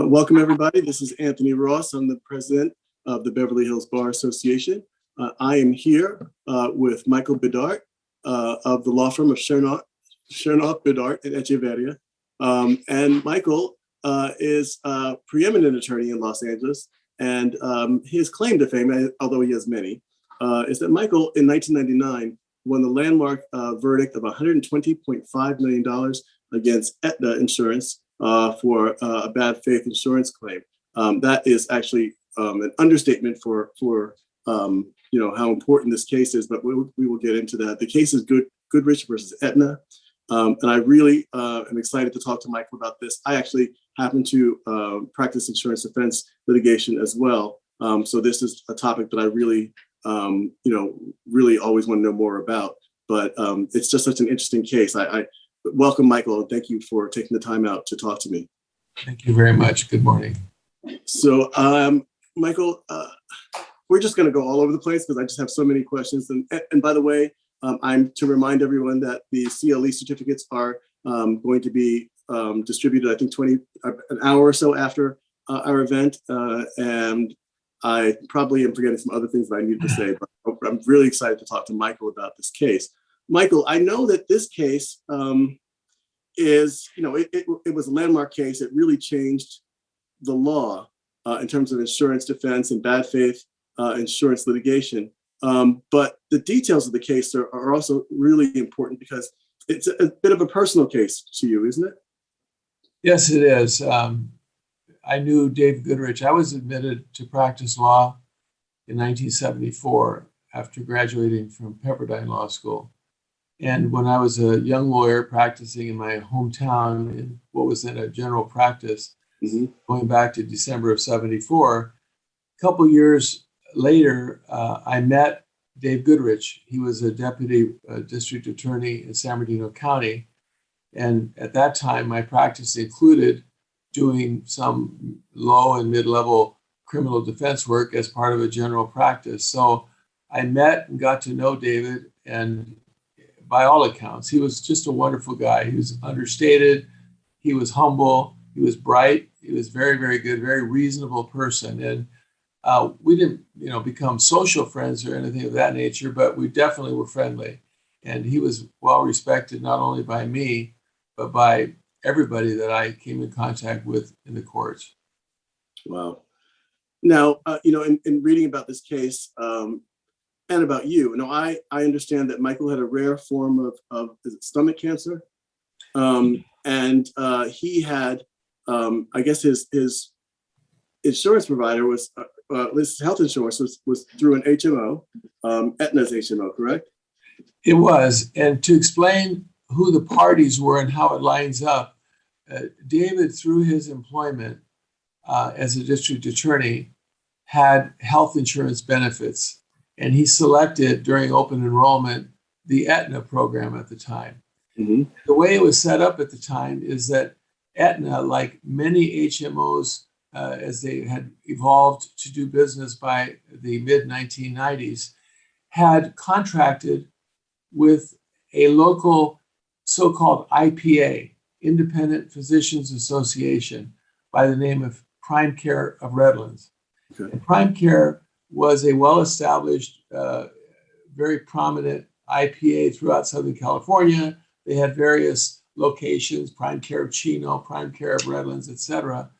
Welcome, everybody. This is Anthony Ross. I'm the president of the Beverly Hills Bar Association. I am here with Michael Bidart of the law firm of Shernoff, Bidart, and Echeverria. And Michael is a preeminent attorney in Los Angeles. And his claim to fame, although he has many, is that Michael in 1999 won the landmark verdict of $120.5 million against Aetna Insurance for a bad faith insurance claim. That is actually an understatement for how important this case is, but we will get into that. The case is Goodrich versus Aetna. And I really am excited to talk to Michael about this. I actually happen to practice insurance defense litigation as well. So this is a topic that I really, really always want to know more about. But it's just such an interesting case. I welcome, Michael, and thank you for taking the time out to talk to me. Thank you very much. Good morning. So, Michael, we're just going to go all over the place because I just have so many questions. And by the way, I'm to remind everyone that the CLE certificates are going to be distributed, I think, an hour or so after our event. And I probably am forgetting some other things that I need to say, but I'm really excited to talk to Michael about this case. Michael, I know that this case is, it was a landmark case. It really changed the law in terms of insurance defense and bad faith insurance litigation. But the details of the case are also really important because it's a bit of a personal case to you, isn't it? Yes, it is. I knew David Goodrich. I was admitted to practice law in 1974 after graduating from Pepperdine Law School. And when I was a young lawyer practicing in my hometown in what was then a general practice, going back to December of 74, a couple years later, I met Dave Goodrich. He was a deputy district attorney in San Bernardino County. And at that time, my practice included doing some low and mid-level criminal defense work as part of a general practice. So I met and got to know David, and by all accounts, he was just a wonderful guy. He was understated, he was humble, he was bright, he was very, very good, very reasonable person. And we didn't, become social friends or anything of that nature, but we definitely were friendly. And he was well respected, not only by me, but by everybody that I came in contact with in the courts. Wow. Now, in reading about this case and about you, I understand that Michael had a rare form of stomach cancer. And he had, I guess his insurance provider was, his health insurance was through an HMO, Aetna's HMO, correct? It was. And to explain who the parties were and how it lines up, David, through his employment as a district attorney, had health insurance benefits. And he selected during open enrollment the Aetna program at the time. Mm-hmm. The way it was set up at the time is that Aetna, like many HMOs, as they had evolved to do business by the mid-1990s, had contracted with a local so-called IPA, Independent Physicians Association, by the name of Prime Care of Redlands. Okay. And Prime Care was a well-established, very prominent IPA throughout Southern California. They had various locations, Prime Care of Chino, Prime Care of Redlands, etc.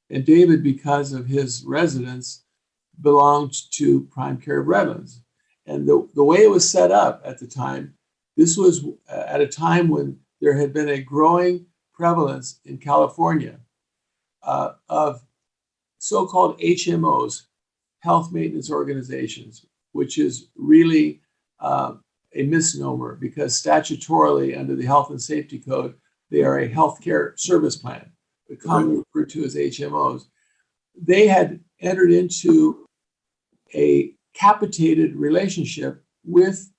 And David, because of his residence, belonged to Prime Care of Redlands. And the way it was set up at the time, this was at a time when there had been a growing prevalence in California of so-called HMOs, health maintenance organizations, which is really a misnomer because statutorily under the Health and Safety Code, they are a healthcare service plan, commonly referred to as HMOs. They had entered into a capitated relationship with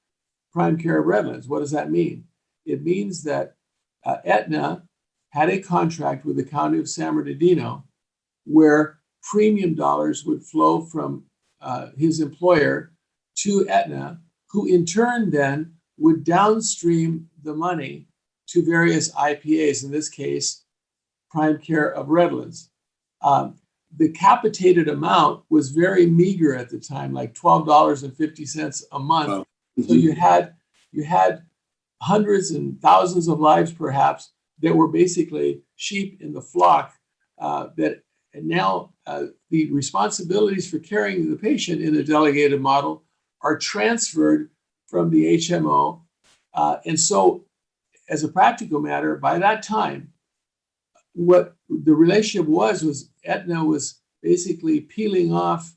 Prime Care of Redlands. What does that mean? It means that Aetna had a contract with the County of San Bernardino where premium dollars would flow from his employer to Aetna, who in turn then would downstream the money to various IPAs, in this case, Prime Care of Redlands. The capitated amount was very meager at the time, like $12.50 a month. Wow. So you had hundreds and thousands of lives, perhaps, that were basically sheep in the flock. And now the responsibilities for caring the patient in a delegated model are transferred from the HMO. And so, as a practical matter, by that time, what the relationship was Aetna was basically peeling off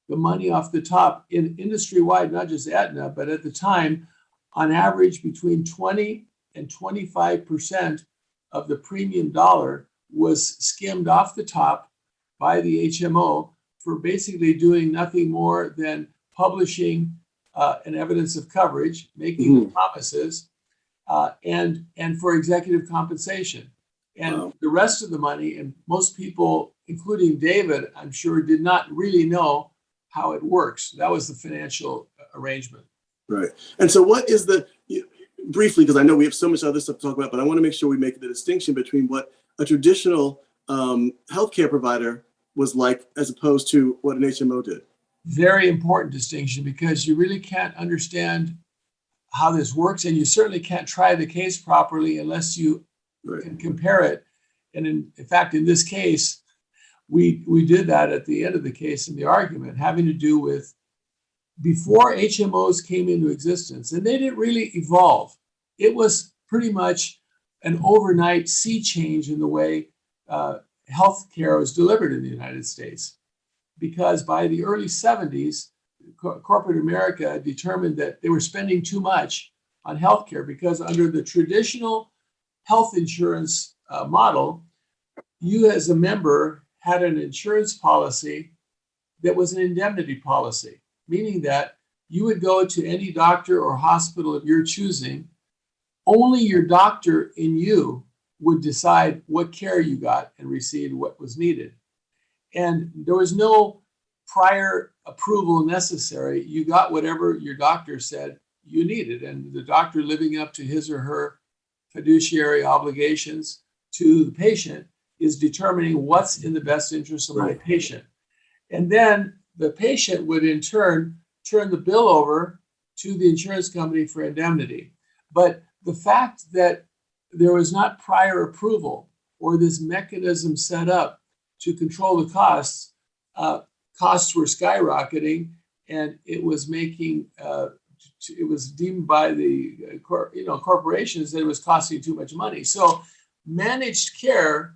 the money off the top in industry-wide, not just Aetna, but at the time, on average, between 20 and 25% of the premium dollar was skimmed off the top by the HMO for basically doing nothing more than publishing an evidence of coverage, making the promises, and for executive compensation. And the rest of the money, and most people, including David, I'm sure, did not really know how it works. That was the financial arrangement. Right. And so what is briefly, because I know we have so much other stuff to talk about, but I want to make sure we make the distinction between what a traditional healthcare provider was like as opposed to what an HMO did. Very important distinction, because you really can't understand how this works, and you certainly can't try the case properly unless you can compare it. And in fact, in this case, we did that at the end of the case in the argument, having to do with before HMOs came into existence, and they didn't really evolve. It was pretty much an overnight sea change in the way healthcare was delivered in the United States, because by the early 70s, corporate America determined that they were spending too much on healthcare, because under the traditional health insurance model, you as a member had an insurance policy that was an indemnity policy, meaning that you would go to any doctor or hospital of your choosing. Only your doctor and you would decide what care you got and received what was needed. And there was no prior approval necessary. You got whatever your doctor said you needed, and the doctor, living up to his or her fiduciary obligations to the patient, is determining what's in the best interest of my patient. And then the patient would in turn turn the bill over to the insurance company for indemnity. But the fact that there was not prior approval or this mechanism set up to control the costs, costs were skyrocketing, and it was making it was deemed by the corporations that it was costing too much money. So managed care,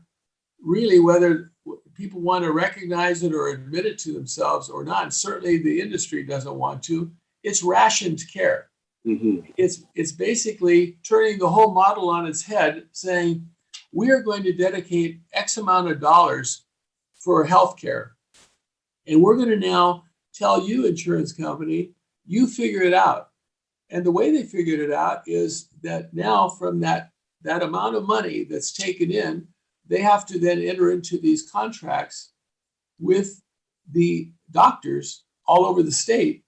really, whether people want to recognize it or admit it to themselves or not, certainly the industry doesn't want to, it's rationed care. It's basically turning the whole model on its head, saying we are going to dedicate X amount of dollars for healthcare, and we're going to now tell you, insurance company, you figure it out. And the way they figured it out is that now, from that amount of money that's taken in, they have to then enter into these contracts with the doctors all over the state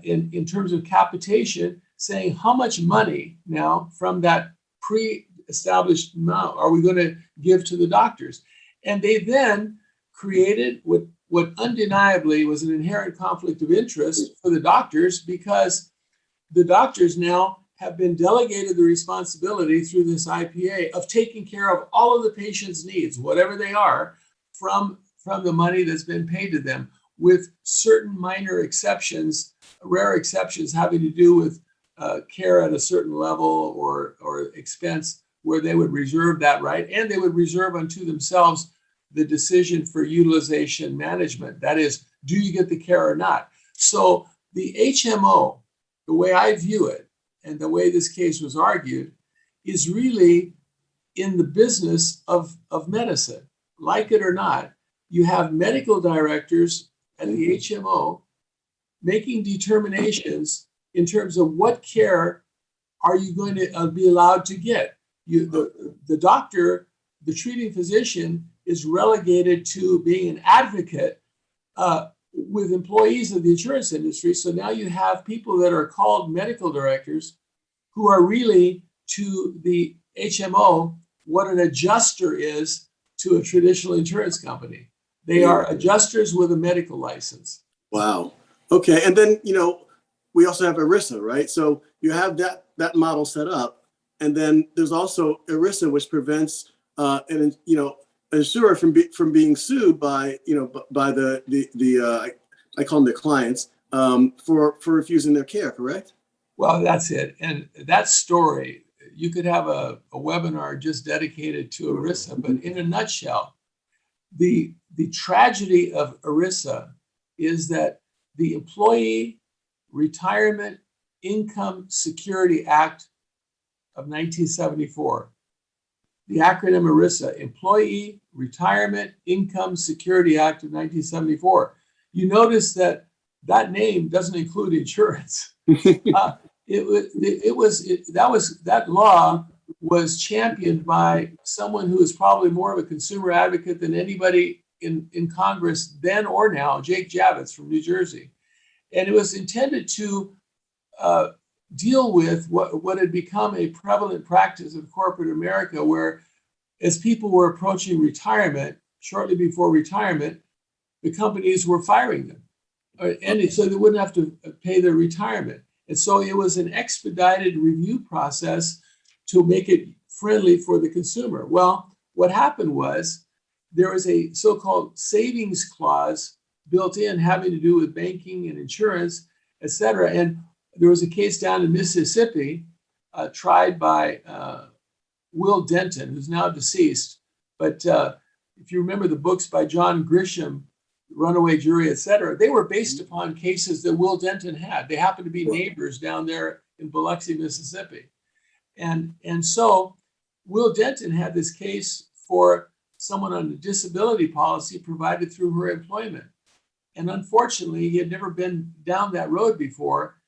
in terms of capitation, saying how much money now from that pre-established amount are we going to give to the doctors. And they then created what undeniably was an inherent conflict of interest for the doctors, because the doctors now have been delegated the responsibility through this IPA of taking care of all of the patient's needs, whatever they are, from the money that's been paid to them, with certain minor exceptions, rare exceptions having to do with care at a certain level or expense, where they would reserve that right, and they would reserve unto themselves the decision for utilization management. That is, do you get the care or not? So the HMO, the way I view it, and the way this case was argued, is really in the business of medicine. Like it or not, you have medical directors at the HMO making determinations in terms of what care are you going to be allowed to get. The doctor, the treating physician, is relegated to being an advocate with employees of the insurance industry. So now you have people that are called medical directors who are really to the HMO what an adjuster is to a traditional insurance company. They are adjusters with a medical license. Wow. Okay. And then, we also have ERISA, right? So you have that model set up. And then there's also ERISA, which prevents an insurer from being sued by the I call them the clients for refusing their care, correct? Well, that's it. And that story, you could have a webinar just dedicated to ERISA, but in a nutshell, the tragedy of ERISA is that the Employee Retirement Income Security Act of 1974, the acronym ERISA, Employee Retirement Income Security Act of 1974. You notice that name doesn't include insurance. That law was championed by someone who is probably more of a consumer advocate than anybody in Congress then or now, Jake Javits from New Jersey. And it was intended to deal with what had become a prevalent practice of corporate America, where as people were approaching retirement, shortly before retirement, the companies were firing them. And so they wouldn't have to pay their retirement. And so it was an expedited review process to make it friendly for the consumer. Well, what happened was there was a so-called savings clause built in having to do with banking and insurance, et cetera. And there was a case down in Mississippi tried by Will Denton, who's now deceased. But if you remember the books by John Grisham, Runaway Jury, et cetera, they were based upon cases that Will Denton had. They happened to be neighbors down there in Biloxi, Mississippi. And so Will Denton had this case for someone on a disability policy provided through her employment. And unfortunately, he had never been down that road before.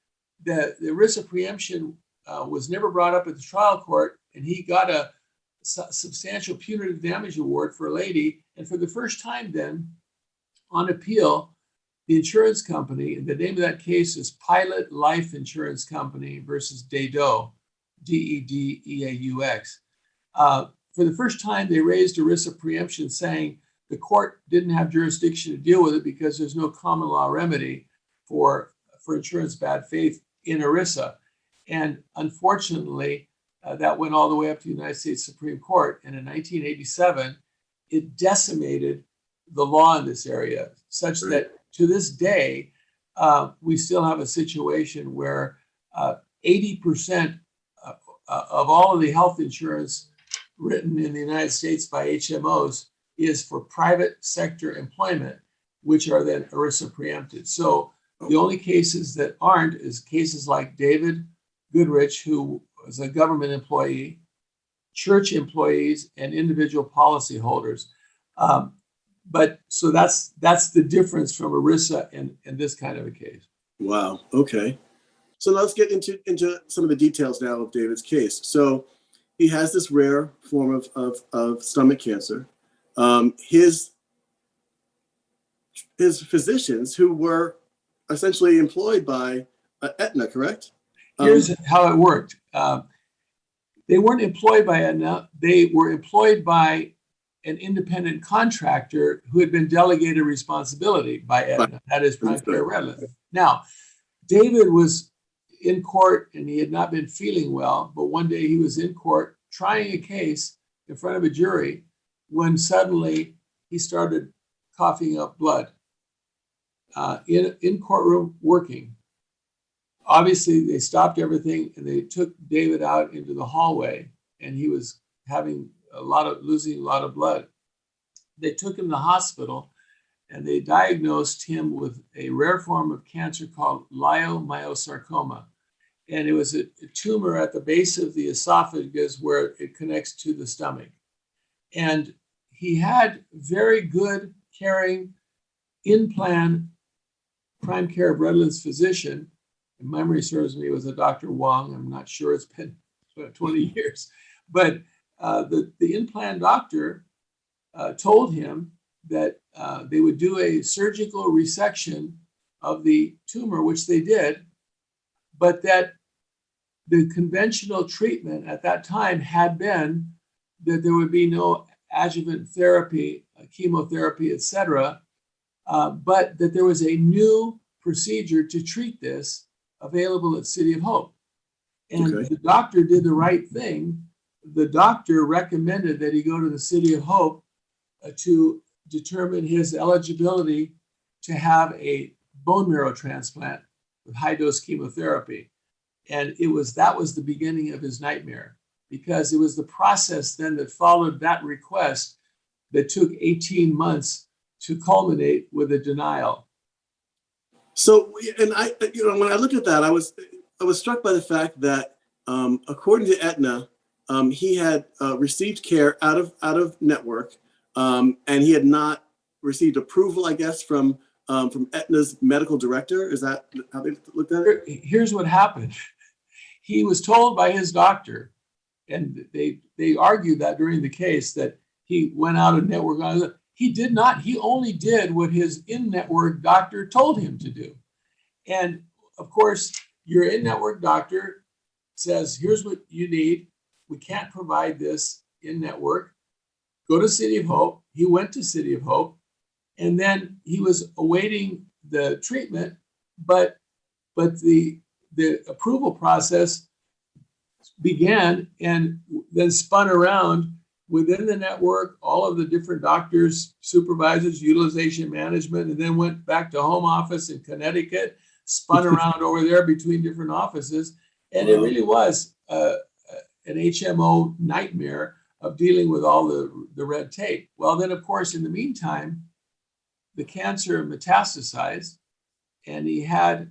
The ERISA preemption was never brought up at the trial court, and he got a substantial punitive damage award for a lady. And for the first time then, on appeal, the insurance company, and the name of that case is Pilot Life Insurance Company versus Dedeaux, Dedeaux. For the first time, they raised ERISA preemption, saying the court didn't have jurisdiction to deal with it because there's no common law remedy for insurance bad faith in ERISA. And unfortunately, that went all the way up to the United States Supreme Court. And in 1987, it decimated the law in this area, such that to this day, we still have a situation where 80% of all of the health insurance written in the United States by HMOs is for private sector employment, which are then ERISA preempted. So the only cases that aren't is cases like David Goodrich, who was a government employee, church employees, and individual policyholders. But so that's the difference from ERISA in this kind of a case. Wow. Okay. So let's get into some of the details now of David's case. So he has this rare form of stomach cancer. His physicians, who were essentially employed by Aetna, correct? Here's how it worked. They weren't employed by Aetna. They were employed by an independent contractor who had been delegated responsibility by Aetna. That is Prime Care Redlands. Now, David was in court and he had not been feeling well, but one day he was in court trying a case in front of a jury when suddenly he started coughing up blood in courtroom working. Obviously, they stopped everything and they took David out into the hallway, and he was losing a lot of blood. They took him to the hospital and they diagnosed him with a rare form of cancer called leiomyosarcoma. And it was a tumor at the base of the esophagus where it connects to the stomach. And he had very good, caring, in-plan Prime Care of Redlands physician. If memory serves me, it was a Dr. Wong. I'm not sure, it's been 20 years. But the in-plan doctor told him that they would do a surgical resection of the tumor, which they did, but that the conventional treatment at that time had been that there would be no adjuvant therapy chemotherapy, etc., but that there was a new procedure to treat this available at City of Hope. And Okay. the doctor did the right thing. The doctor recommended that he go to the City of Hope to determine his eligibility to have a bone marrow transplant with high-dose chemotherapy. And that was the beginning of his nightmare, because it was the process then that followed that request that took 18 months to culminate with a denial. So, and when I looked at that, I was struck by the fact that, according to Aetna, he had received care out of network, and he had not received approval, I guess, from Aetna's medical director. Is that how they looked at it? Here's what happened. He was told by his doctor, and they argued that during the case, that he went out of network. He did not. He only did what his in-network doctor told him to do. And of course, your in-network doctor says, here's what you need. We can't provide this in-network. Go to City of Hope. He went to City of Hope, and then he was awaiting the treatment, but the approval process began and then spun around within the network, all of the different doctors, supervisors, utilization management, and then went back to home office in Connecticut, spun around over there between different offices. And It really was an HMO nightmare of dealing with all the red tape. Well, then, of course, in the meantime, the cancer metastasized, and he had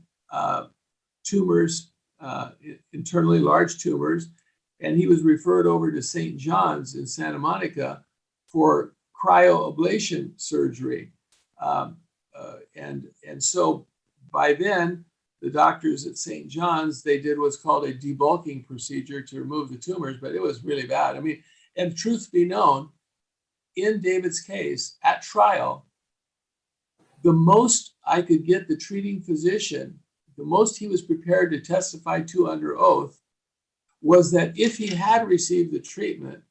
tumors, internally large tumors, and he was referred over to St. John's in Santa Monica for cryoablation surgery. And so by then, the doctors at St. John's, they did what's called a debulking procedure to remove the tumors, but it was really bad. I mean, and truth be known, in David's case, at trial, the most I could get the treating physician, the most he was prepared to testify to under oath, was that if he had received the treatment,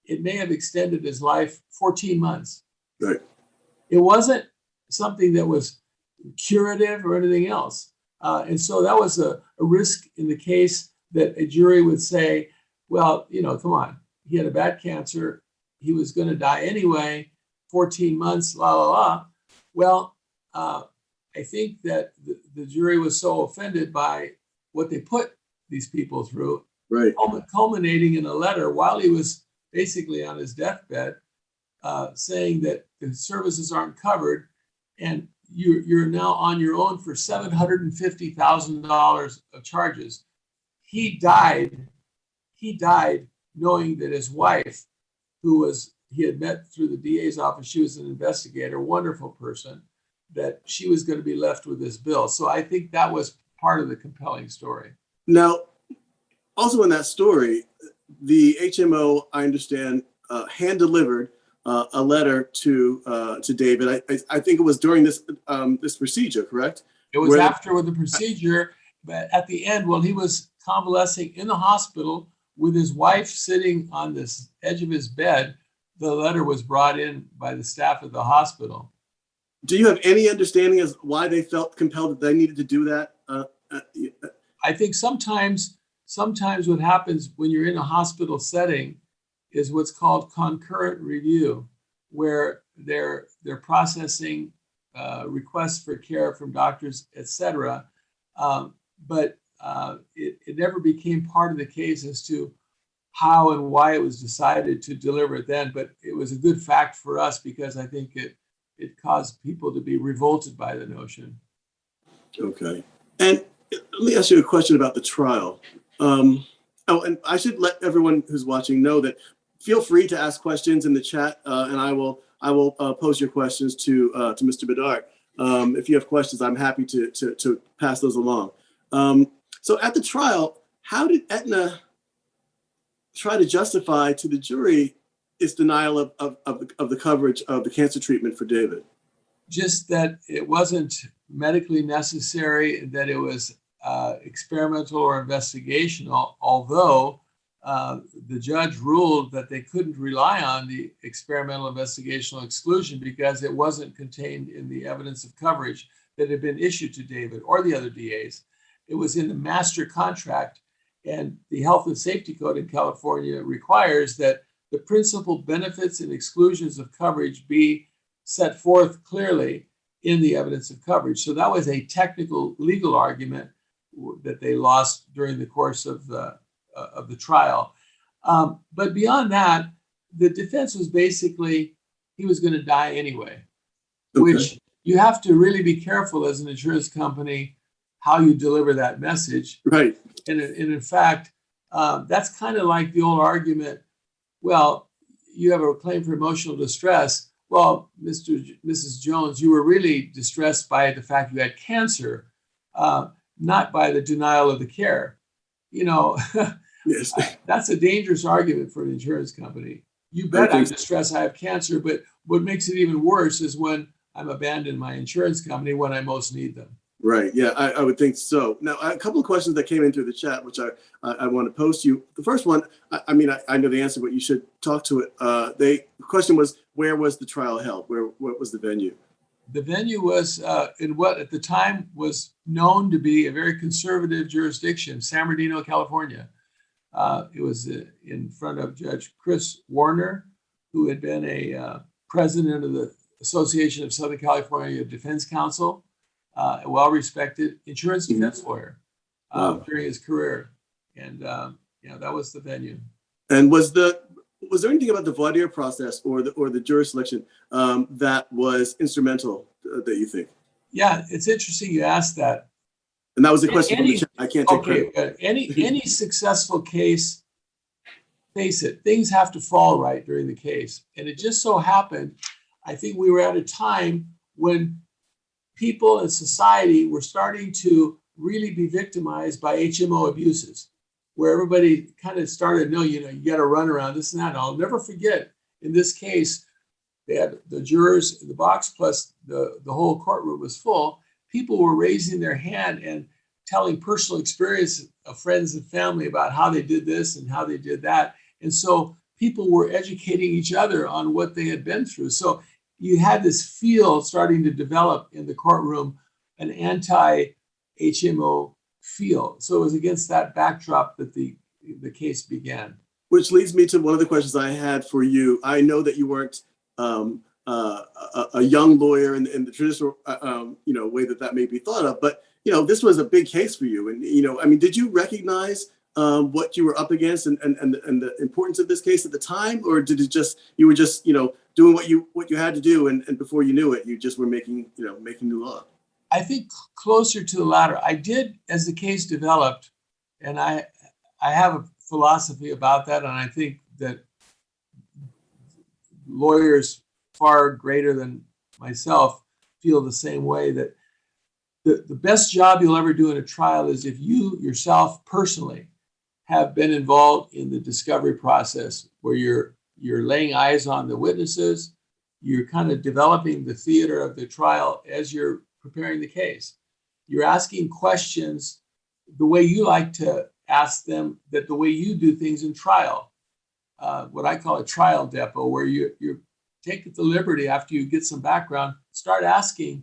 it may have extended his life 14 months. Right. It wasn't something that was curative or anything else. And so that was a risk in the case that a jury would say, well, come on, he had a bad cancer. He was going to die anyway, 14 months, la, la, la. Well, I think that the jury was so offended by what they put these people through, right, culminating in a letter while he was basically on his deathbed, saying that the services aren't covered, and you're now on your own for $750,000 of charges. He died knowing that his wife, who he had met through the DA's office, she was an investigator, wonderful person, that she was going to be left with this bill. So I think that was part of the compelling story. Now, also in that story, the HMO, I understand, hand-delivered a letter to David. I think it was during this procedure, correct? It was after the procedure, but at the end, while he was convalescing in the hospital with his wife sitting on this edge of his bed, the letter was brought in by the staff at the hospital. Do you have any understanding as why they felt compelled that they needed to do that? I think sometimes what happens when you're in a hospital setting is what's called concurrent review, where they're processing requests for care from doctors, etc. But it never became part of the case as to how and why it was decided to deliver it then. But it was a good fact for us because I think it caused people to be revolted by the notion. Okay. And let me ask you a question about the trial. And I should let everyone who's watching know that feel free to ask questions in the chat, and I will pose your questions to Mr. Bidart. If you have questions, I'm happy to pass those along. So at the trial, how did Aetna try to justify to the jury its denial of the coverage of the cancer treatment for David? Just that it wasn't medically necessary, that it was experimental or investigational, although the judge ruled that they couldn't rely on the experimental investigational exclusion because it wasn't contained in the evidence of coverage that had been issued to David or the other DAs. It was in the master contract, and the Health and Safety Code in California requires that the principal benefits and exclusions of coverage be set forth clearly in the evidence of coverage. So that was a technical legal argument that they lost during the course of the trial. But beyond that, the defense was basically he was going to die anyway, which you have to really be careful as an insurance company how you deliver that message. Right. And in fact, that's kind of like the old argument, well, you have a claim for emotional distress. Well, Mrs. Jones, you were really distressed by the fact you had cancer, not by the denial of the care. You know, Yes. That's a dangerous argument for an insurance company. You bet I'm distressed I have cancer, but what makes it even worse is when I'm abandoned my insurance company when I most need them. Right. Yeah, I would think so. Now, a couple of questions that came in through the chat, which I want to post to you. The first one, I mean, I know the answer, but you should talk to it. The question was, where was the trial held? What was the venue? The venue was in what at the time was known to be a very conservative jurisdiction, San Bernardino, California. It was in front of Judge Chris Warner, who had been a president of the Association of Southern California Defense Counsel, a well-respected insurance defense lawyer during his career. And that was the venue. And was there anything about the voir dire process or the jury selection that was instrumental that you think? Yeah, it's interesting you asked that. And that was the question from the chat. I can't take credit. Any successful case, face it, things have to fall right during the case. And it just so happened, I think we were at a time when people in society were starting to really be victimized by HMO abuses, where everybody kind of started, you got to run around this and that. And I'll never forget, in this case, they had the jurors in the box plus the whole courtroom was full. People were raising their hand and telling personal experience of friends and family about how they did this and how they did that. And so people were educating each other on what they had been through. So you had this field starting to develop in the courtroom, an anti-HMO field. So it was against that backdrop that the case began. Which leads me to one of the questions I had for you. I know that you weren't a young lawyer in the traditional way that may be thought of, but this was a big case for you. And I mean, did you recognize what you were up against and the importance of this case at the time, or did it you were just doing what you had to do, and before you knew it, you just were making new law? I think closer to the latter. I did as the case developed, and I have a philosophy about that, and I think that lawyers far greater than myself feel the same way, that the best job you'll ever do in a trial is if you yourself personally have been involved in the discovery process, where you're laying eyes on the witnesses, you're kind of developing the theater of the trial as you're preparing the case. You're asking questions the way you like to ask them, that the way you do things in trial, what I call a trial depot, where you take the liberty after you get some background, start asking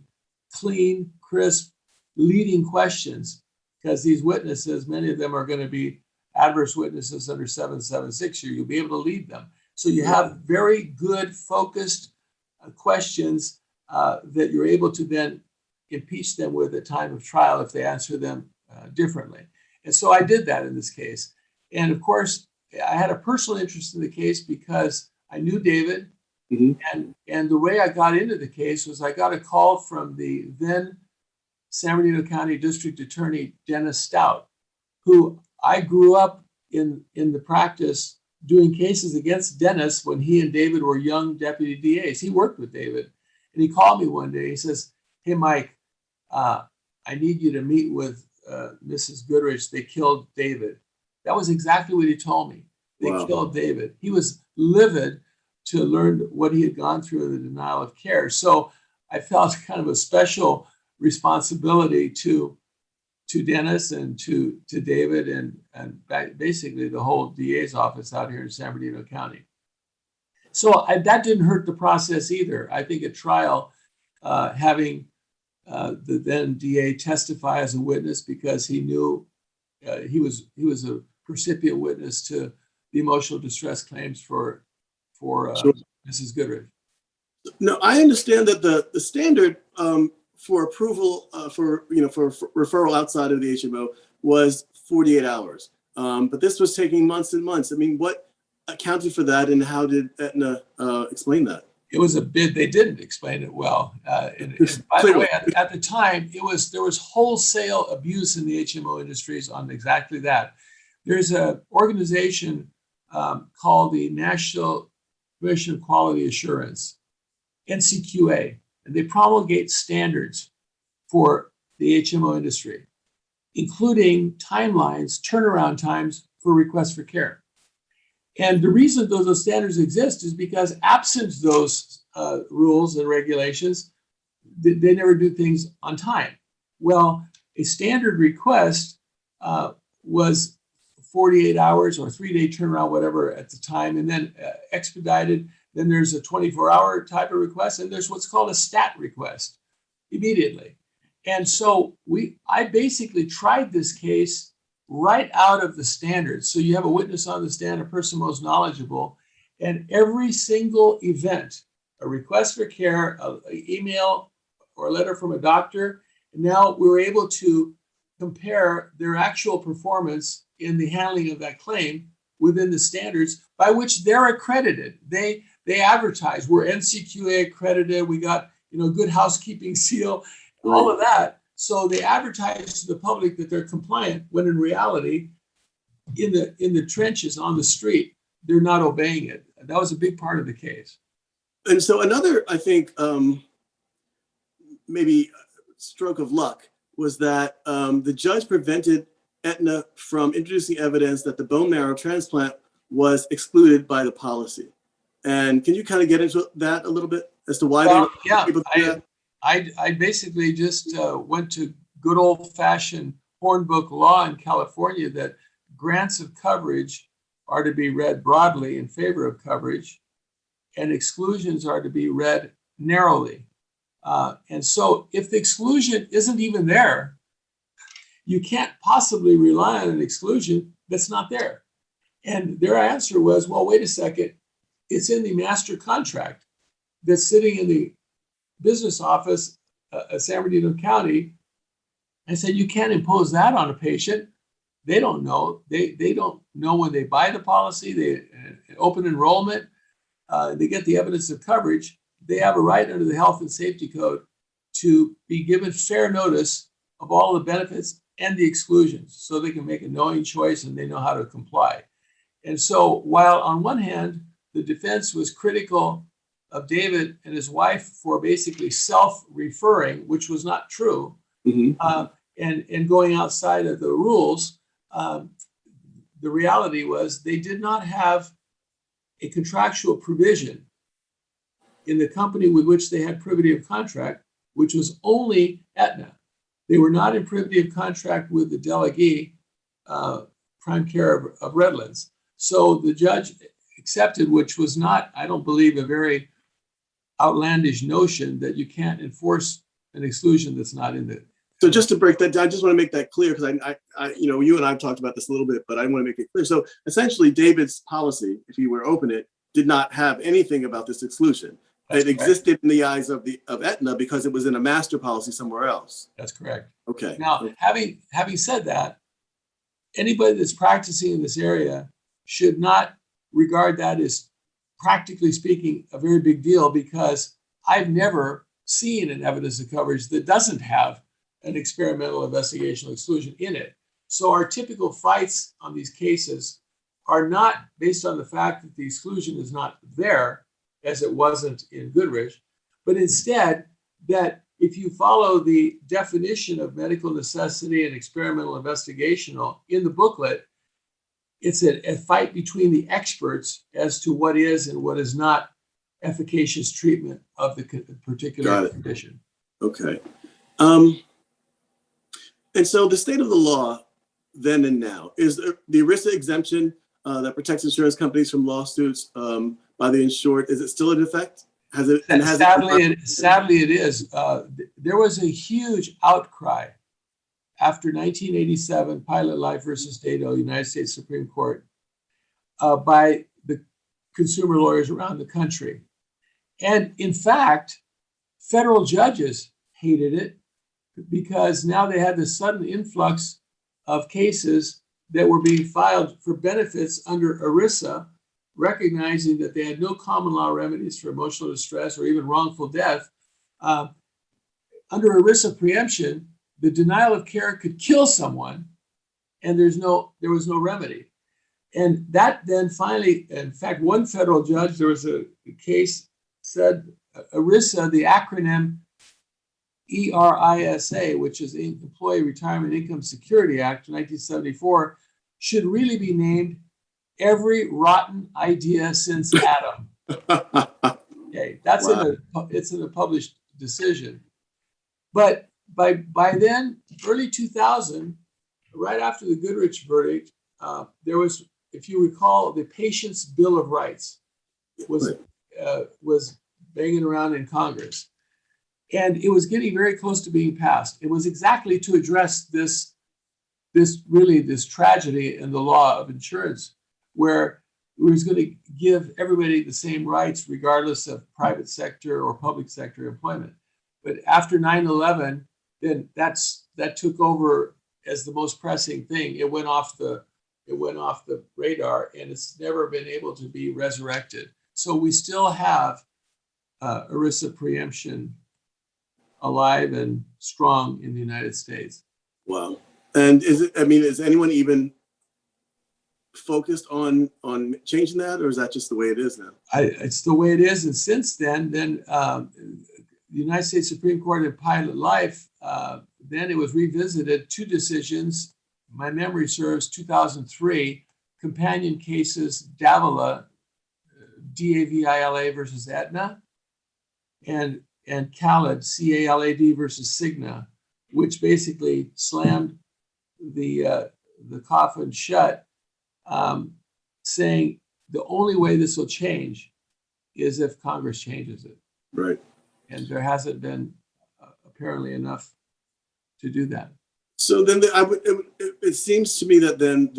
clean, crisp, leading questions, because these witnesses, many of them are going to be adverse witnesses under 776. You'll be able to lead them. So you have very good, focused questions that you're able to then impeach them with at time of trial if they answer them differently. And so I did that in this case. And of course, I had a personal interest in the case because I knew David. Mm-hmm. And the way I got into the case was I got a call from the then San Bernardino County District Attorney, Dennis Stout, who I grew up in the practice doing cases against Dennis when he and David were young deputy DAs. He worked with David. And he called me one day. He says, "Hey, Mike, I need you to meet with Mrs. Goodrich. They killed David." That was exactly what he told me. They killed David. He was livid to learn what he had gone through in the denial of care. So I felt kind of a special responsibility to to Dennis and to David and basically the whole DA's office out here in San Bernardino County. So that didn't hurt the process either. I think at trial, having the then DA testify as a witness because he knew he was a recipient witness to the emotional distress claims for Sure. Mrs. Goodrich. No, I understand that the standard for approval for referral outside of the HMO was 48 hours, but this was taking months and months. I mean, what accounted for that, and how did Aetna explain that? It was a bid. They didn't explain it well. And by the way, at the time, there was wholesale abuse in the HMO industries on exactly that. There's an organization called the National Commission of Quality Assurance, NCQA, and they promulgate standards for the HMO industry, including timelines, turnaround times for requests for care. And the reason those standards exist is because absent those rules and regulations, they never do things on time. Well, a standard request was 48 hours or 3-day turnaround, whatever at the time, and then expedited. Then there's a 24-hour type of request, and there's what's called a stat request immediately. And so I basically tried this case right out of the standards. So you have a witness on the stand, a person most knowledgeable, and every single event, a request for care, an email or a letter from a doctor, and now we were able to compare their actual performance in the handling of that claim within the standards by which they're accredited. They advertise, we're NCQA accredited, we got good housekeeping seal, all of that. So they advertise to the public that they're compliant, when in reality, in the trenches on the street, they're not obeying it. That was a big part of the case. And so another, I think, maybe stroke of luck was that the judge prevented Aetna from introducing evidence that the bone marrow transplant was excluded by the policy. And can you kind of get into that a little bit as to why they were able to do that? I basically just went to good old-fashioned Hornbook law in California that grants of coverage are to be read broadly in favor of coverage, and exclusions are to be read narrowly. And so if the exclusion isn't even there, you can't possibly rely on an exclusion that's not there. And their answer was, well, wait a second, it's in the master contract that's sitting in the business office at San Bernardino County. I said, you can't impose that on a patient. They don't know. They don't know when they buy the policy, they open enrollment, they get the evidence of coverage. They have a right under the Health and Safety Code to be given fair notice of all the benefits and the exclusions so they can make a knowing choice and they know how to comply. And so while on one hand, the defense was critical of David and his wife for basically self-referring, which was not true, and going outside of the rules, the reality was they did not have a contractual provision in the company with which they had privity of contract, which was only Aetna. They were not in privity of contract with the delegee, Prime Care of Redlands. So the judge accepted, which was not, I don't believe, a very outlandish notion that you can't enforce an exclusion that's not in the. So just to break that down, I just want to make that clear because I you and I have talked about this a little bit, but I want to make it clear. So essentially, David's policy, if you were to open it, did not have anything about this exclusion. That's it existed in the eyes of Aetna because it was in a master policy somewhere else. That's correct. Okay. Now, having said that, anybody that's practicing in this area should not regard that as, practically speaking, a very big deal, because I've never seen an evidence of coverage that doesn't have an experimental investigational exclusion in it. So our typical fights on these cases are not based on the fact that the exclusion is not there, as it wasn't in Goodrich, but instead that if you follow the definition of medical necessity and experimental investigational in the booklet, it's a fight between the experts as to what is and what is not efficacious treatment of the particular condition. Okay. And so the state of the law then and now is the ERISA exemption that protects insurance companies from lawsuits by the insured. Is it still in effect? Has it? And has sadly, it is. There was a huge outcry after 1987 Pilot Life versus Dado, United States Supreme Court, by the consumer lawyers around the country. And in fact, federal judges hated it because now they had this sudden influx of cases that were being filed for benefits under ERISA, recognizing that they had no common law remedies for emotional distress or even wrongful death. Under ERISA preemption, the denial of care could kill someone, and there was no remedy. And that then finally, in fact, one federal judge, there was a case said ERISA, the acronym ERISA, which is Employee Retirement Income Security Act, 1974, should really be named Every Rotten Idea Since Adam. Okay, it's in a published decision. But by then, early 2000, right after the Goodrich verdict, there was, if you recall, the Patient's Bill of Rights was banging around in Congress. And it was getting very close to being passed. It was exactly to address this tragedy in the law of insurance, where it was going to give everybody the same rights, regardless of private sector or public sector employment. But after 9/11, then that took over as the most pressing thing. It went off the radar, and it's never been able to be resurrected. So we still have ERISA preemption alive and strong in the United States. Wow. And is anyone even focused on changing that, or is that just the way it is now? It's the way it is. And since then the United States Supreme Court in Pilot Life, then it was revisited, two decisions. My memory serves 2003, companion cases, Davila, Davila versus Aetna, and Khaled, CALAD versus Cigna, which basically slammed the coffin shut, saying the only way this will change is if Congress changes it. Right. And there hasn't been apparently enough to do that. So then it seems to me that then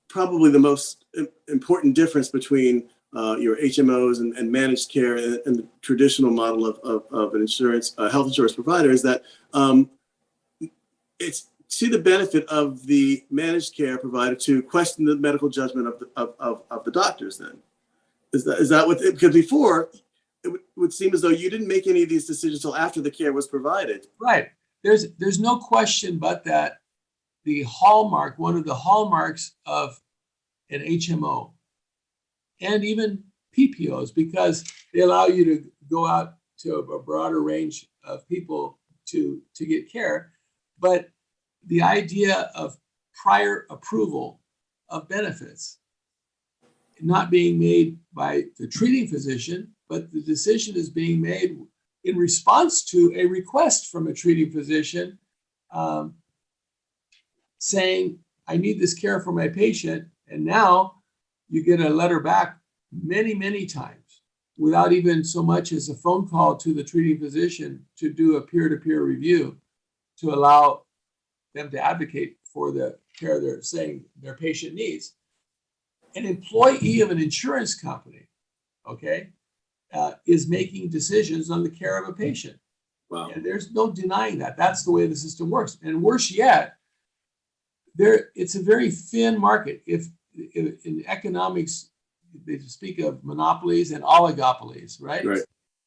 probably the most important difference between your HMOs and managed care and the traditional model of an insurance, health insurance provider is that it's to the benefit of the managed care provider to question the medical judgment of the doctors. Then is that what? Because before it would seem as though you didn't make any of these decisions until after the care was provided. Right. There's no question but that one of the hallmarks of an HMO and even PPOs, because they allow you to go out to a broader range of people to get care. But the idea of prior approval of benefits not being made by the treating physician, but the decision is being made in response to a request from a treating physician saying, I need this care for my patient. And now you get a letter back many, many times without even so much as a phone call to the treating physician to do a peer-to-peer review to allow them to advocate for the care they're saying their patient needs. An employee of an insurance company, is making decisions on the care of a patient. Wow. And there's no denying that. That's the way the system works. And worse yet, it's a very thin market. If in economics, they speak of monopolies and oligopolies, right? Right.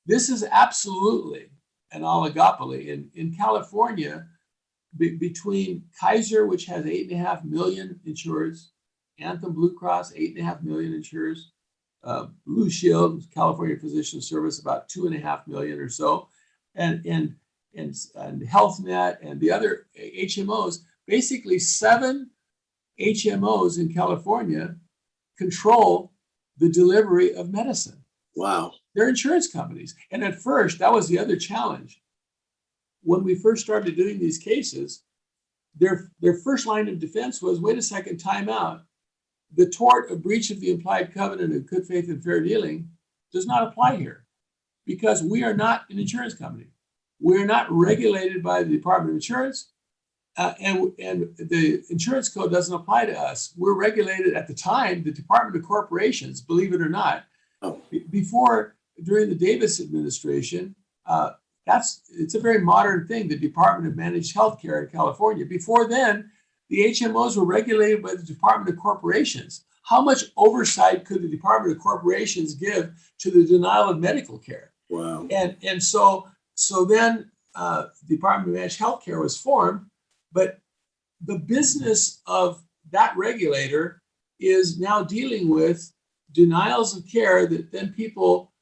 This is absolutely an oligopoly. In California, between Kaiser, which has 8.5 million insurers, Anthem Blue Cross, 8.5 million insurers, Blue Shield, California Physician Service, about 2.5 million or so, and Health Net and the other HMOs, basically 7 HMOs in California control the delivery of medicine. Wow. They're insurance companies. And at first, that was the other challenge. when we first started doing these cases, their first line of defense was, wait a second, time out. The tort of breach of the implied covenant of good faith and fair dealing does not apply here because we are not an insurance company. We're not regulated by the Department of Insurance, and the insurance code doesn't apply to us. We're regulated at the time, the Department of Corporations, believe it or not. Before, during the Davis administration, it's a very modern thing, the Department of Managed Healthcare in California. Before then, the HMOs were regulated by the Department of Corporations. How much oversight could the Department of Corporations give to the denial of medical care? Wow. And so then the Department of Managed Healthcare was formed, but the business of that regulator is now dealing with denials of care that then people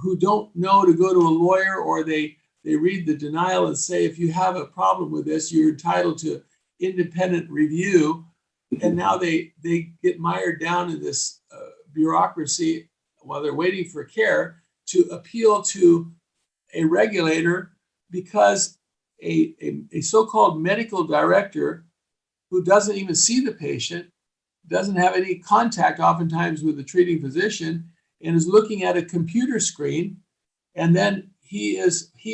who don't know to go to a lawyer, or they read the denial and say, if you have a problem with this, you're entitled to independent review. And now they get mired down in this bureaucracy while they're waiting for care to appeal to a regulator because a so-called medical director who doesn't even see the patient, doesn't have any contact oftentimes with the treating physician, and is looking at a computer screen, and then he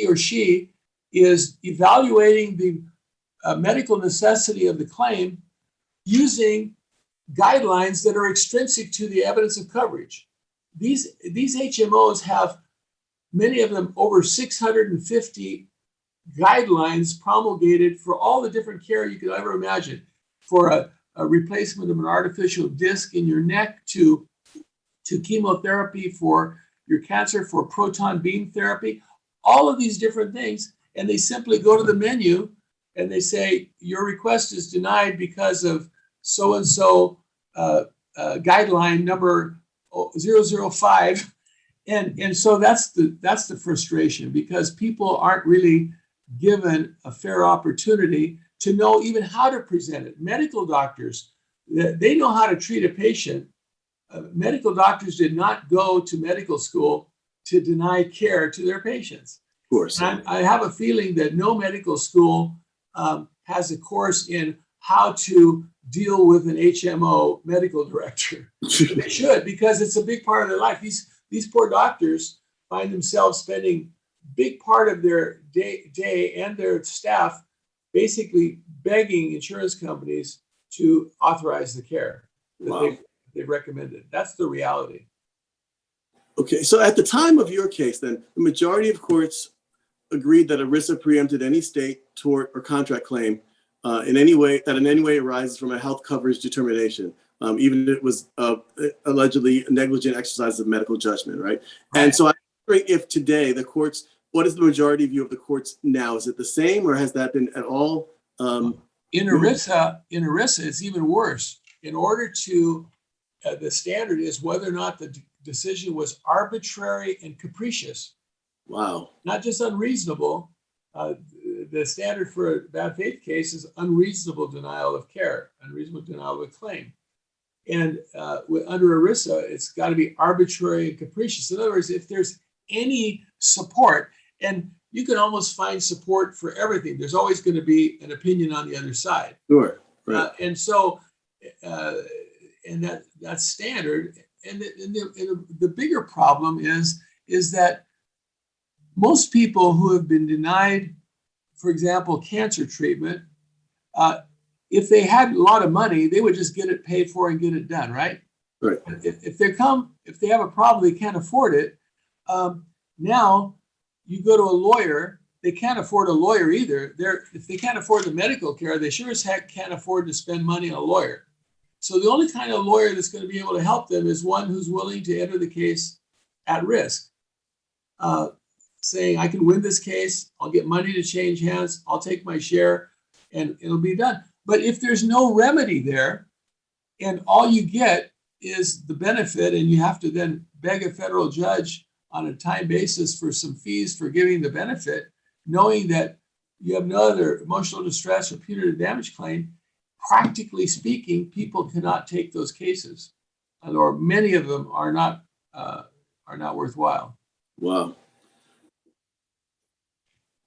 or she is evaluating the medical necessity of the claim using guidelines that are extrinsic to the evidence of coverage. These HMOs have, many of them, over 650 guidelines promulgated for all the different care you could ever imagine, for a replacement of an artificial disc in your neck to chemotherapy for your cancer, for proton beam therapy, all of these different things. And they simply go to the menu and they say, your request is denied because of so-and-so guideline number 005. And so that's the frustration, because people aren't really given a fair opportunity to know even how to present it. Medical doctors, they know how to treat a patient. Medical doctors did not go to medical school to deny care to their patients. Of course. And I have a feeling that no medical school has a course in how to deal with an HMO medical director. They should, because it's a big part of their life. These poor doctors find themselves spending big part of their day and their staff basically begging insurance companies to authorize the care that they've recommended. That's the reality. Okay, so at the time of your case, then, the majority of courts agreed that ERISA preempted any state tort or contract claim in any way arises from a health coverage determination, even if it was allegedly negligent exercise of medical judgment, right? And so I'm wondering if today the courts, what is the majority view of the courts now? Is it the same, or has that been at all? In ERISA, it's even worse. In order to, the standard is whether or not the decision was arbitrary and capricious. Wow. Not just unreasonable. The standard for a bad faith case is unreasonable denial of care, unreasonable denial of a claim. And under ERISA, it's got to be arbitrary and capricious. In other words, if there's any support, and you can almost find support for everything, there's always going to be an opinion on the other side. Sure. Right. And so, and that's standard. And the bigger problem is that most people who have been denied, for example, cancer treatment, if they had a lot of money, they would just get it paid for and get it done, right? Right. If they have a problem, they can't afford it. Now you go to a lawyer, they can't afford a lawyer either. If they can't afford the medical care, they sure as heck can't afford to spend money on a lawyer. So the only kind of lawyer that's going to be able to help them is one who's willing to enter the case at risk, saying, I can win this case, I'll get money to change hands, I'll take my share, and it'll be done. But if there's no remedy there, and all you get is the benefit, and you have to then beg a federal judge on a time basis for some fees for giving the benefit, knowing that you have no other emotional distress or punitive damage claim, practically speaking, people cannot take those cases, or many of them are not worthwhile. Wow.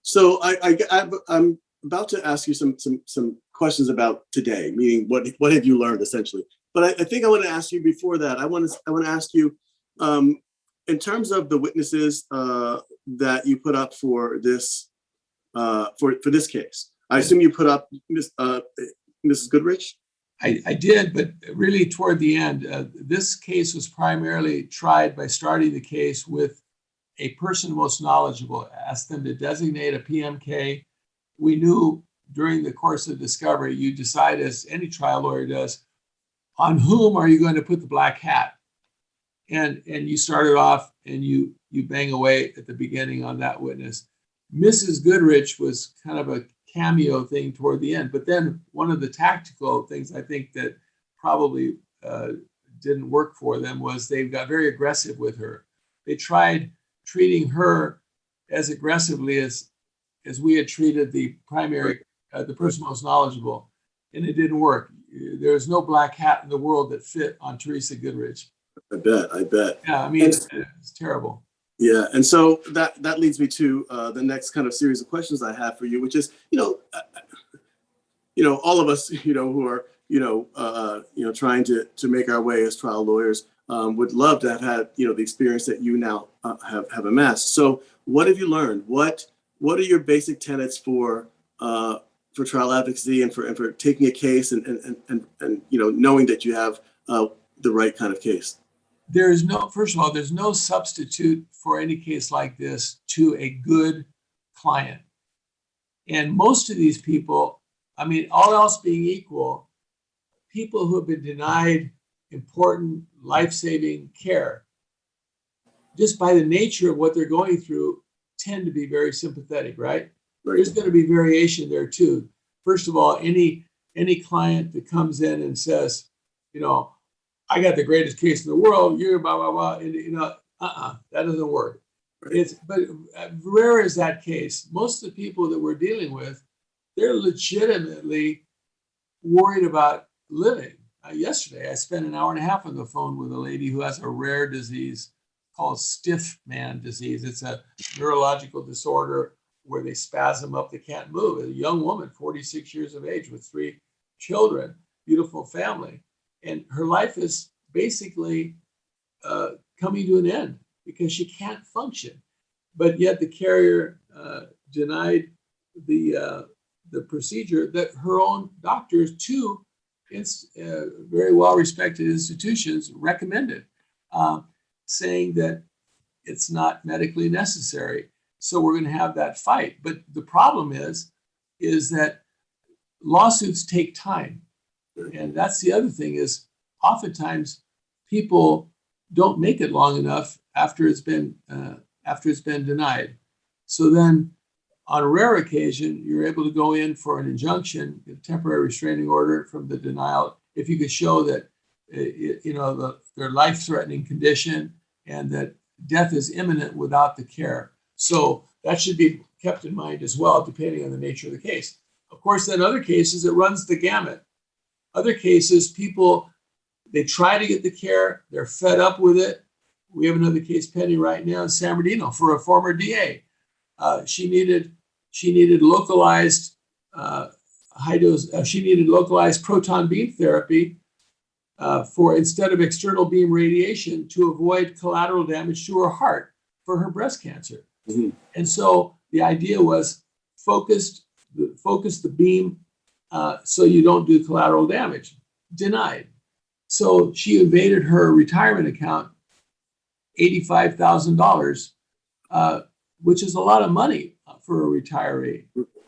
So I'm about to ask you some questions about today, meaning what have you learned essentially. But I think I want to ask you before that. I want to ask you, in terms of the witnesses that you put up for this this case. I assume you put up Mrs. Goodrich. I did, but really toward the end, this case was primarily tried by starting the case with a person most knowledgeable, asked them to designate a PMK. We knew during the course of discovery, you decide, as any trial lawyer does, on whom are you going to put the black hat? And you started off and you bang away at the beginning on that witness. Mrs. Goodrich was kind of a cameo thing toward the end. But then one of the tactical things I think that probably didn't work for them was they got very aggressive with her. They tried treating her as aggressively as we had treated the primary, the person most knowledgeable, and it didn't work. There was no black hat in the world that fit on Teresa Goodrich. I bet. Yeah, I mean, it's terrible. Yeah, and so that leads me to the next kind of series of questions I have for you, which is, all of us, who are, trying to make our way as trial lawyers, would love to have had, the experience that you now have amassed. So, what have you learned? What are your basic tenets for trial advocacy and for taking a case and knowing that you have the right kind of case? First of all, there's no substitute for any case like this to a good client. And most of these people, I mean, all else being equal, people who have been denied important life-saving care, just by the nature of what they're going through, tend to be very sympathetic, right? There's going to be variation there too. First of all, any client that comes in and says, I got the greatest case in the world, you're blah, blah, blah, and that doesn't work. But rare is that case. Most of the people that we're dealing with, they're legitimately worried about living. Yesterday, I spent an hour and a half on the phone with a lady who has a rare disease called stiff man disease. It's a neurological disorder where they spasm up, they can't move. A young woman, 46 years of age with 3 children, beautiful family. And her life is basically coming to an end because she can't function. But yet the carrier denied the procedure that her own doctors, 2 very well-respected institutions, recommended, saying that it's not medically necessary. So we're going to have that fight. But the problem is that lawsuits take time. And that's the other thing is oftentimes people don't make it long enough after it's been denied. So then on a rare occasion, you're able to go in for an injunction, a temporary restraining order from the denial, if you could show that their life-threatening condition and that death is imminent without the care. So that should be kept in mind as well, depending on the nature of the case. Of course, in other cases, it runs the gamut. Other cases, people, they try to get the care, they're fed up with it. We have another case pending right now in San Bernardino for a former DA. She needed localized high dose. She needed localized proton beam therapy for instead of external beam radiation to avoid collateral damage to her heart for her breast cancer. Mm-hmm. And so the idea was focus the beam so you don't do collateral damage. Denied. So she evaded her retirement account $85,000, which is a lot of money for a retiree.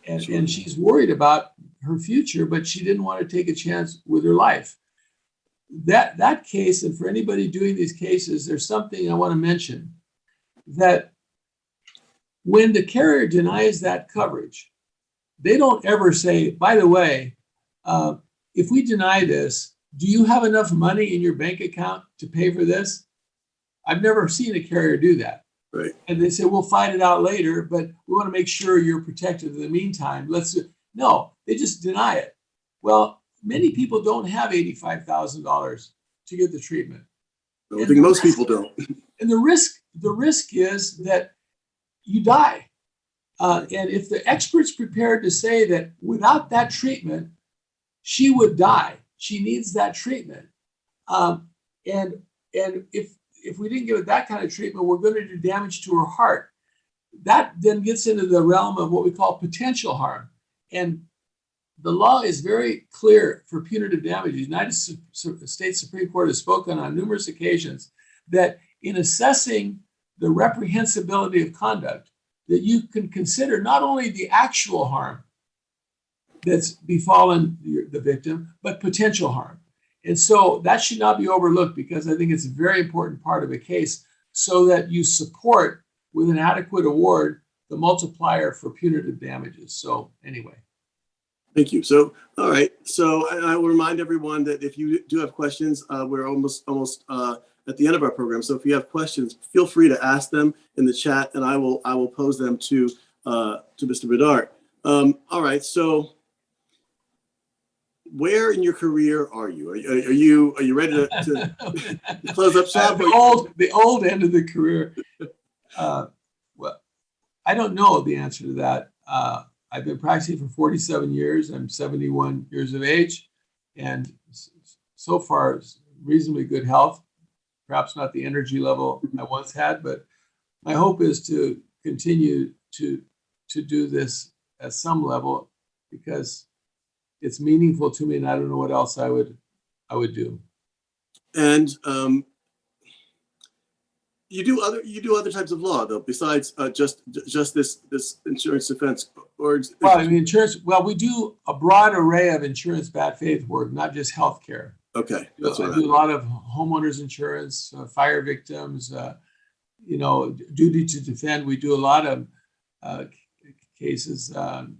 And she's worried about her future, but she didn't want to take a chance with her life. That case, and for anybody doing these cases, there's something I want to mention, that when the carrier denies that coverage, they don't ever say, by the way, if we deny this, do you have enough money in your bank account to pay for this? I've never seen a carrier do that. Right. And they say, we'll fight it out later, but we want to make sure you're protected in the meantime. No, they just deny it. Well, many people don't have $85,000 to get the treatment. I think most people don't. And the risk is that you die. And if the expert's prepared to say that without that treatment, she would die, she needs that treatment. And if we didn't give it that kind of treatment, we're going to do damage to her heart. That then gets into the realm of what we call potential harm. And the law is very clear for punitive damage. The United States Supreme Court has spoken on numerous occasions that in assessing the reprehensibility of conduct, that you can consider not only the actual harm that's befallen the victim, but potential harm. And so that should not be overlooked, because I think it's a very important part of a case, so that you support with an adequate award the multiplier for punitive damages. So anyway. Thank you. So, all right. So I will remind everyone that if you do have questions, we're almost at the end of our program. So if you have questions, feel free to ask them in the chat, and I will pose them to Mr. Bidart. All right. So where in your career are you? Are you ready to close up shop? The old end of the career. Well, I don't know the answer to that. I've been practicing for 47 years. I'm 71 years of age, and so far reasonably good health. Perhaps not the energy level I once had, but my hope is to continue to do this at some level, because it's meaningful to me, and I don't know what else I would do. And you do other types of law, though, besides just this insurance defense, or well, I mean, insurance. Well, we do a broad array of insurance bad faith work, not just healthcare. Okay, that's I do a lot of homeowners insurance, fire victims, duty to defend. We do a lot of cases. I'm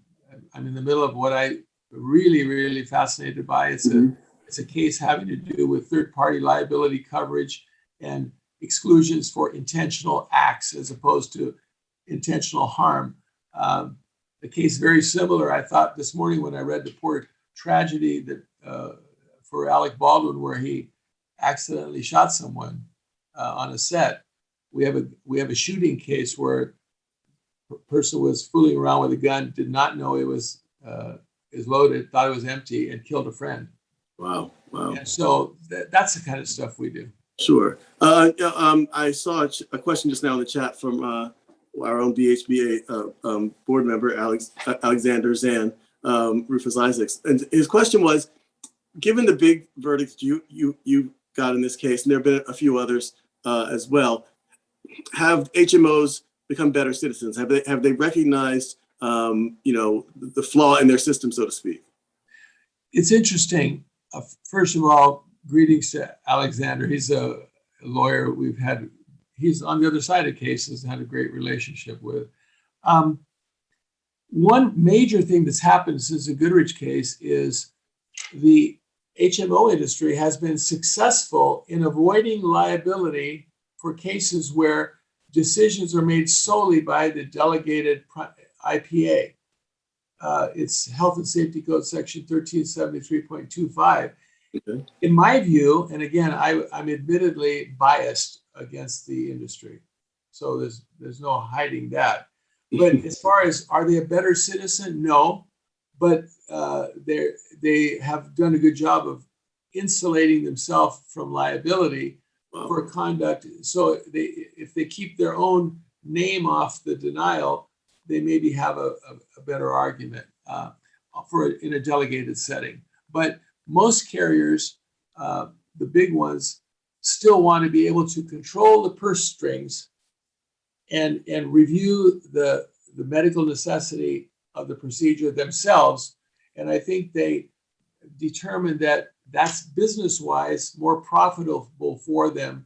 in the middle of what I really fascinated by. It's a case having to do with third-party liability coverage and exclusions for intentional acts as opposed to intentional harm. The case very similar, I thought, this morning when I read the poor tragedy that for Alec Baldwin, where he accidentally shot someone on a set. We have a shooting case where a person was fooling around with a gun, did not know it was loaded, thought it was empty, and killed a friend. Wow. And so that's the kind of stuff we do. Sure. I saw a question just now in the chat from our own BHBA board member, Alexander Zan, Rufus Isaacs. And his question was, given the big verdicts you got in this case, and there have been a few others as well, have HMOs become better citizens? Have they recognized the flaw in their system, so to speak? It's interesting. First of all, greetings to Alexander. He's a lawyer he's on the other side of cases, had a great relationship with. One major thing that's happened since the Goodrich case is the HMO industry has been successful in avoiding liability for cases where decisions are made solely by the delegated IPA. It's Health and Safety Code section 1373.25. Okay. In my view, and again, I'm admittedly biased against the industry, so there's no hiding that. But as far as, are they a better citizen? No, but they have done a good job of insulating themselves from liability for conduct. So if they keep their own name off the denial, they maybe have a better argument in a delegated setting. But most carriers, the big ones, still want to be able to control the purse strings and review the medical necessity of the procedure themselves. And I think they determined that that's business-wise more profitable for them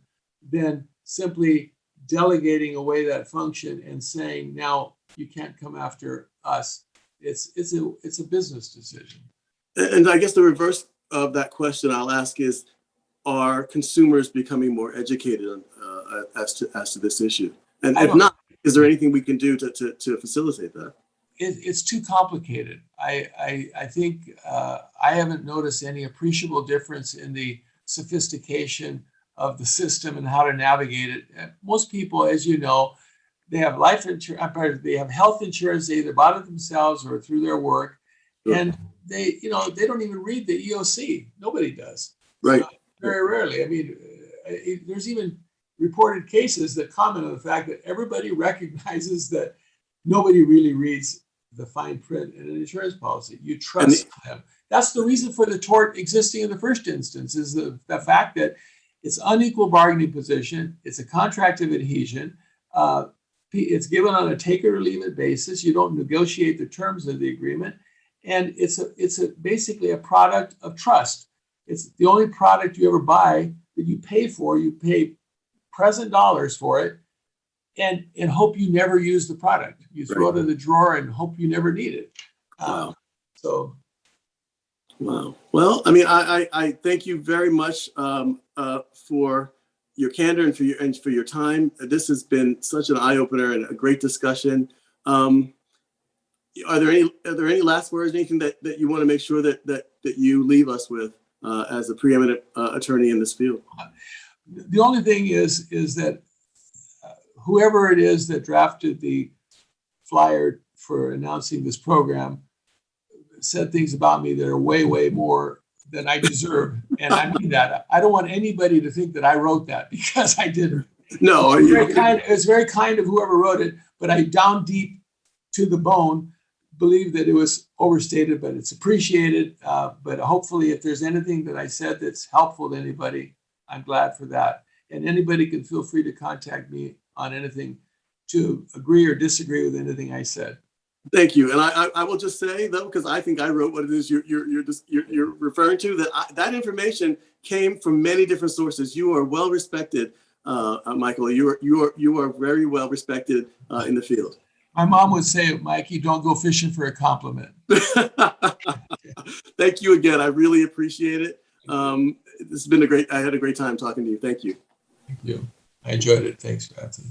than simply delegating away that function and saying, now you can't come after us. It's a business decision. And I guess the reverse of that question I'll ask is, are consumers becoming more educated as to this issue? And if not, is there anything we can do to facilitate that? It's too complicated. I think I haven't noticed any appreciable difference in the sophistication of the system and how to navigate it. Most people, as you know, they have life insurance, they have health insurance, they either bought it themselves or through their work. Sure. And they don't even read the EOC. Nobody does. Right. Very rarely. I mean, there's even reported cases that comment on the fact that everybody recognizes that nobody really reads the fine print in an insurance policy. You trust them. That's the reason for the tort existing in the first instance, is the fact that it's unequal bargaining position. It's a contract of adhesion. It's given on a take it or leave it basis. You don't negotiate the terms of the agreement. And it's basically a product of trust. It's the only product you ever buy that you pay for. You pay present dollars for it and hope you never use the product. You throw it in the drawer and hope you never need it. Wow. Wow. Well, I mean, I thank you very much for your candor and for your time. This has been such an eye opener and a great discussion. Are there any last words, anything that you want to make sure that you leave us with as a preeminent attorney in this field? The only thing is that whoever it is that drafted the flyer for announcing this program said things about me that are way, way more than I deserve. And I mean that. I don't want anybody to think that I wrote that, because I didn't. No, it's very kind of whoever wrote it, but I down deep to the bone believe that it was overstated, but it's appreciated. But hopefully, if there's anything that I said that's helpful to anybody, I'm glad for that. And anybody can feel free to contact me on anything to agree or disagree with anything I said. Thank you. And I will just say, though, because I think I wrote what it is you're referring to, that information came from many different sources. You are well respected, Michael. You are very well respected in the field. My mom would say, Mikey, don't go fishing for a compliment. Thank you again. I really appreciate it. This has been I had a great time talking to you. Thank you. Thank you. I enjoyed it. Thanks, Anthony.